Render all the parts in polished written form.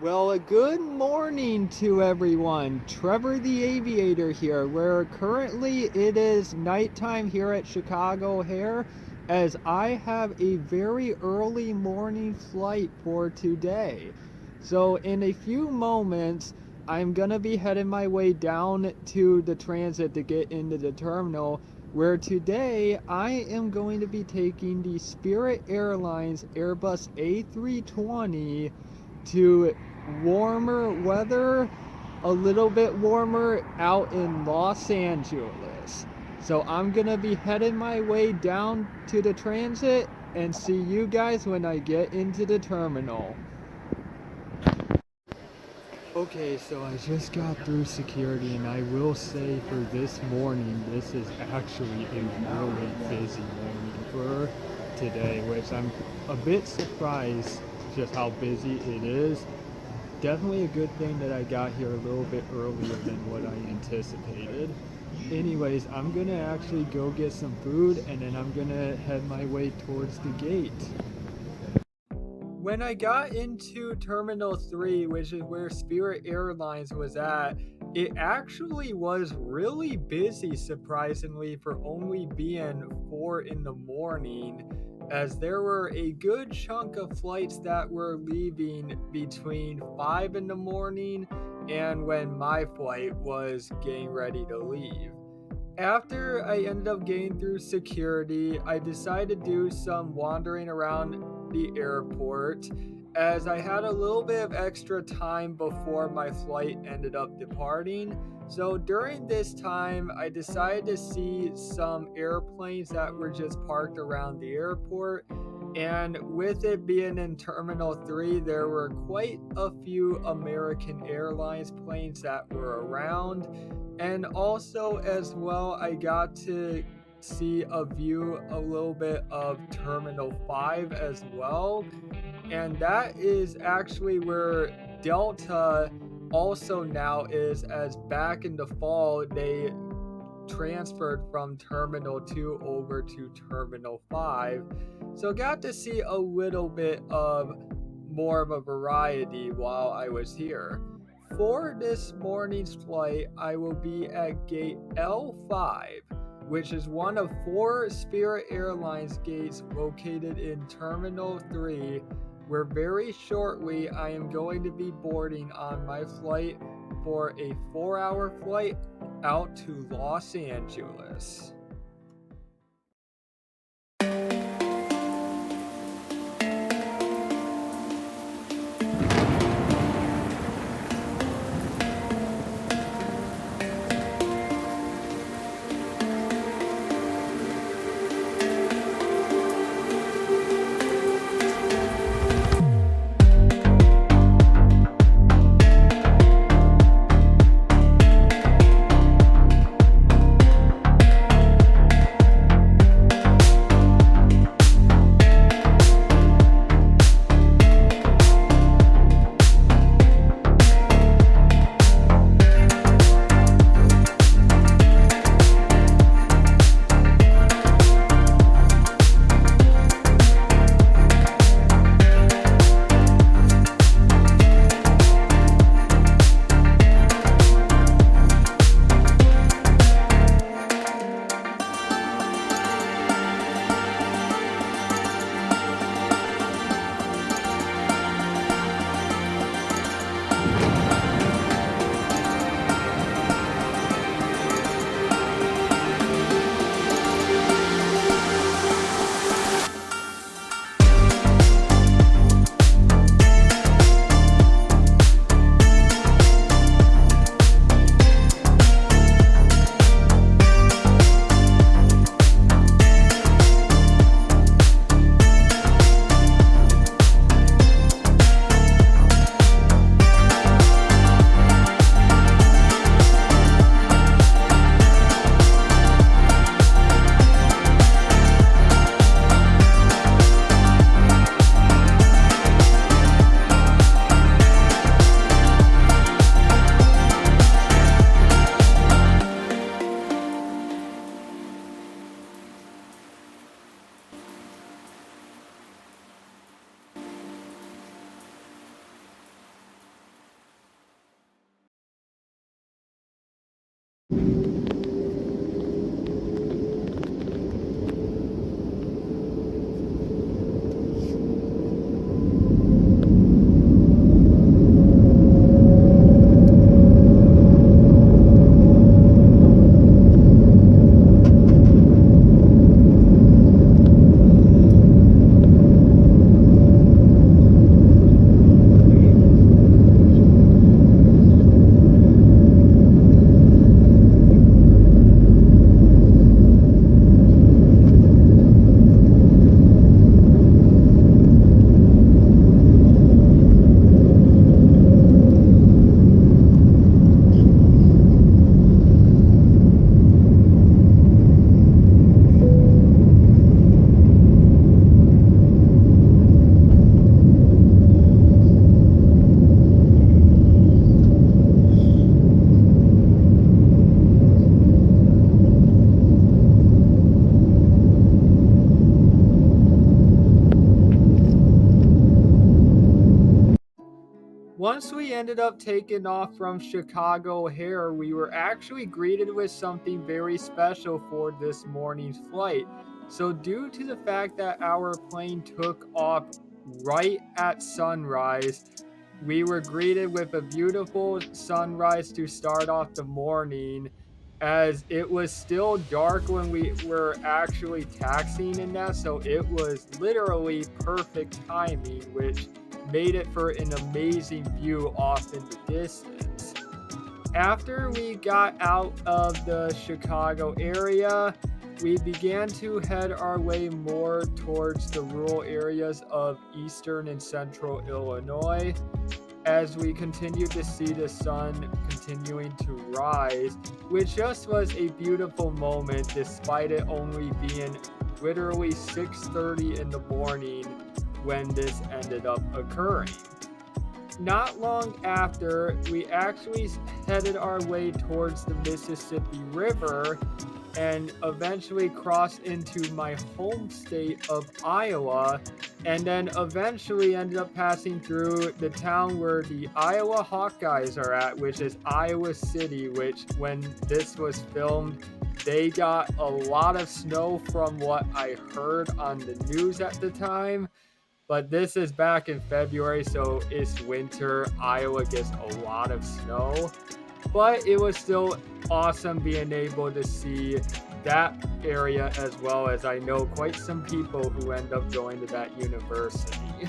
Well, a good morning to everyone. Trevor the Aviator here, where currently it is nighttime here at Chicago O'Hare, as I have a very early morning flight for today. So in a few moments, I'm gonna be heading my way down to the transit to get into the terminal, where today I am going to be taking the Spirit Airlines Airbus A320 to warmer weather, a little bit warmer out in Los Angeles. So I'm gonna be heading my way down to the transit and see you guys when I get into the terminal. Okay, so I just got through security, and I will say for this morning, this is actually a really busy morning for today, which I'm a bit surprised just how busy it is. Definitely a good thing that I got here a little bit earlier than what I anticipated. Anyways, I'm gonna actually go get some food, and then I'm gonna head my way towards the gate. When I got into Terminal 3, which is where Spirit Airlines was at, it actually was really busy, surprisingly, for only being 4 in the morning, as there were a good chunk of flights that were leaving between 5 in the morning and when my flight was getting ready to leave. After I ended up getting through security, I decided to do some wandering around the airport, as I had a little bit of extra time before my flight ended up departing. So during this time, I decided to see some airplanes that were just parked around the airport. And with it being in Terminal 3, there were quite a few American Airlines planes that were around. And also, as well, I got to see a view a little bit of Terminal 5 as well. And that is actually where Delta also now is, as back in the fall they transferred from Terminal 2 over to Terminal 5. So got to see a little bit of more of a variety while I was here. For this morning's flight, I will be at gate L5, which is one of 4 Spirit Airlines gates located in Terminal 3, where very shortly I am going to be boarding on my flight for a 4-hour flight out to Los Angeles. Once we ended up taking off from Chicago O'Hare, we were actually greeted with something very special for this morning's flight. So due to the fact that our plane took off right at sunrise, we were greeted with a beautiful sunrise to start off the morning, as it was still dark when we were actually taxiing in that, so it was literally perfect timing, which made it for an amazing view off in the distance. After we got out of the Chicago area, we began to head our way more towards the rural areas of eastern and central Illinois, as we continued to see the sun continuing to rise, which just was a beautiful moment despite it only being literally 6:30 in the morning when this ended up occurring. Not long after, we actually headed our way towards the Mississippi River and eventually crossed into my home state of Iowa, and then eventually ended up passing through the town where the Iowa Hawkeyes are at, which is Iowa City, which when this was filmed, they got a lot of snow from what I heard on the news at the time. But this is back in February, so it's winter. Iowa gets a lot of snow. But it was still awesome being able to see that area, as well as I know quite some people who end up going to that university.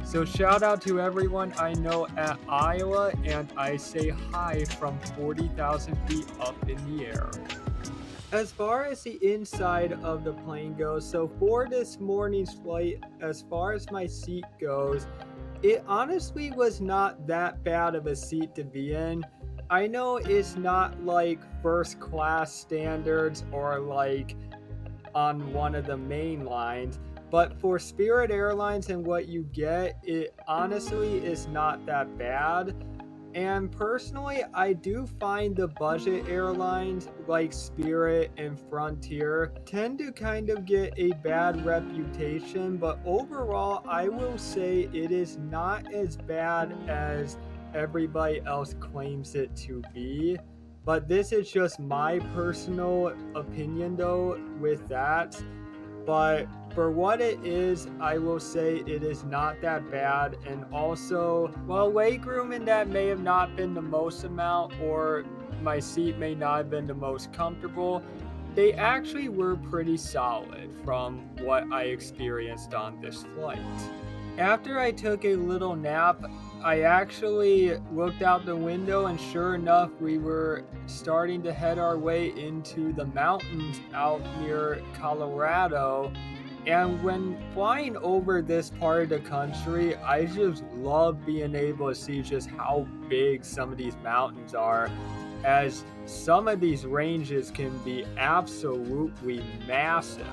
So shout out to everyone I know at Iowa, and I say hi from 40,000 feet up in the air. As far as the inside of the plane goes, so for this morning's flight, as far as my seat goes, it honestly was not that bad of a seat to be in. I know it's not like first class standards or like on one of the main lines, but for Spirit Airlines and what you get, it honestly is not that bad. And personally, I do find the budget airlines like Spirit and Frontier tend to kind of get a bad reputation, but overall, I will say it is not as bad as everybody else claims it to be. But this is just my personal opinion though with that. But for what it is, I will say it is not that bad. And also, while legroom in that may have not been the most amount, or my seat may not have been the most comfortable, they actually were pretty solid from what I experienced on this flight. After I took a little nap, I actually looked out the window, and sure enough, we were starting to head our way into the mountains out near Colorado. And when flying over this part of the country, I just love being able to see just how big some of these mountains are, as some of these ranges can be absolutely massive,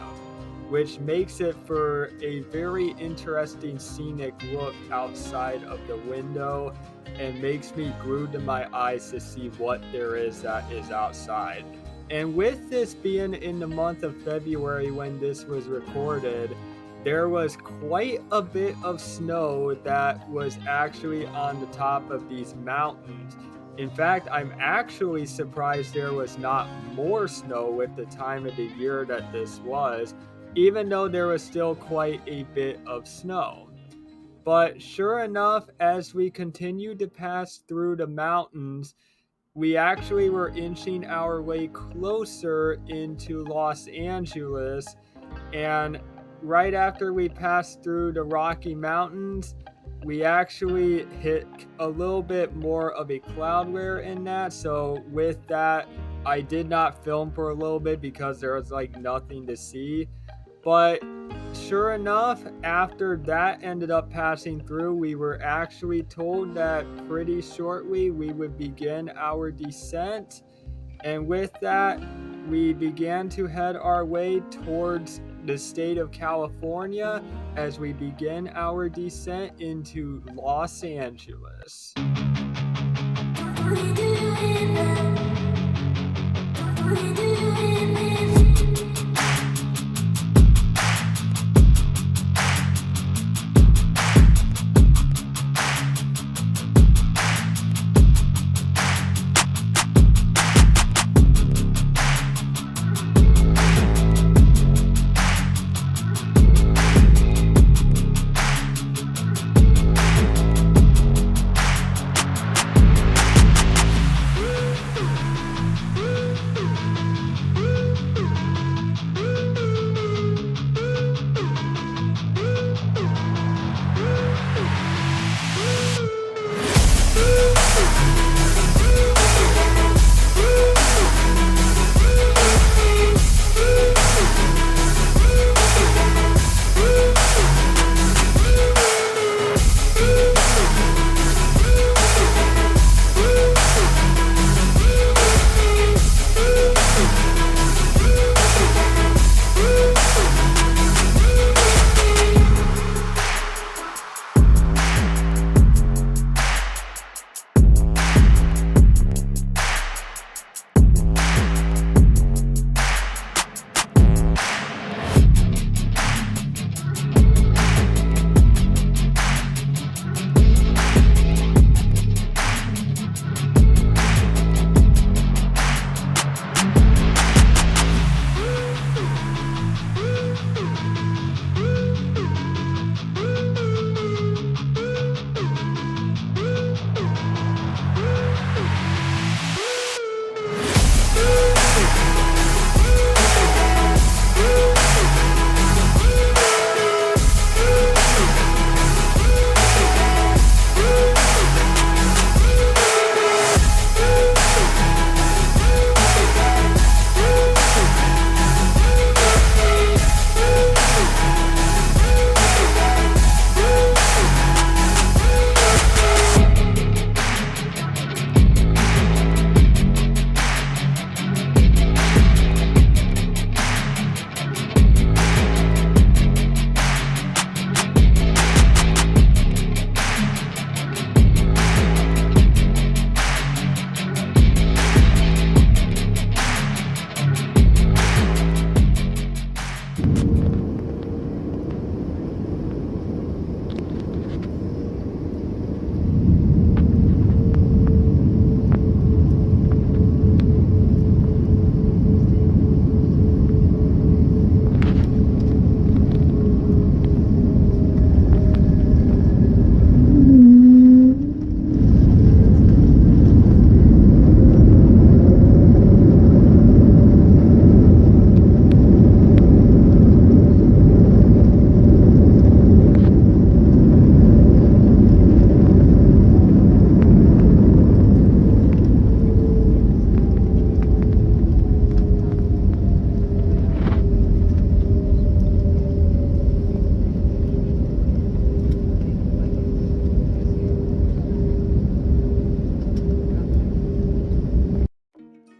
which makes it for a very interesting scenic look outside of the window and makes me glued to my eyes to see what there is that is outside. And with this being in the month of February when this was recorded, there was quite a bit of snow that was actually on the top of these mountains. In fact, I'm actually surprised there was not more snow with the time of the year that this was, even though there was still quite a bit of snow. But sure enough, as we continued to pass through the mountains, we actually were inching our way closer into Los Angeles. And right after we passed through the Rocky Mountains, we actually hit a little bit more of a cloud layer in that. So with that, I did not film for a little bit because there was like nothing to see. But sure enough, after that ended up passing through, we were actually told that pretty shortly we would begin our descent. And with that, we began to head our way towards the state of California as we begin our descent into Los Angeles.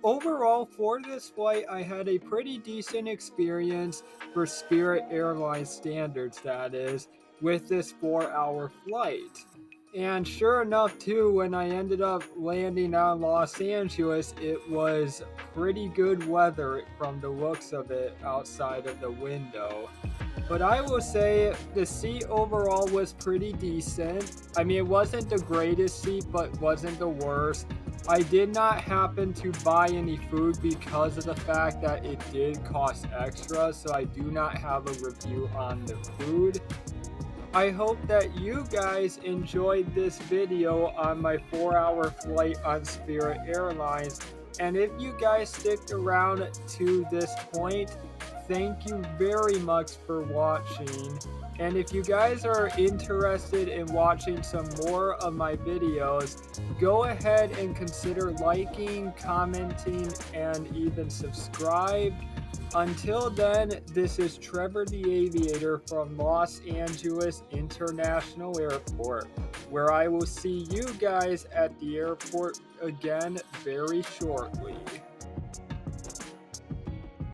overall for this flight, I had a pretty decent experience for Spirit Airlines standards, that is, with this 4-hour flight. And sure enough, too, when I ended up landing on Los Angeles, it was pretty good weather from the looks of it outside of the window. But I will say the seat overall was pretty decent. I mean, it wasn't the greatest seat, but wasn't the worst. I did not happen to buy any food because of the fact that it did cost extra, so I do not have a review on the food. I hope that you guys enjoyed this video on my 4-hour flight on Spirit Airlines. And if you guys sticked around to this point, thank you very much for watching. And if you guys are interested in watching some more of my videos, go ahead and consider liking, commenting, and even subscribe. Until then, this is Trevor the Aviator from Los Angeles International Airport, where I will see you guys at the airport again very shortly.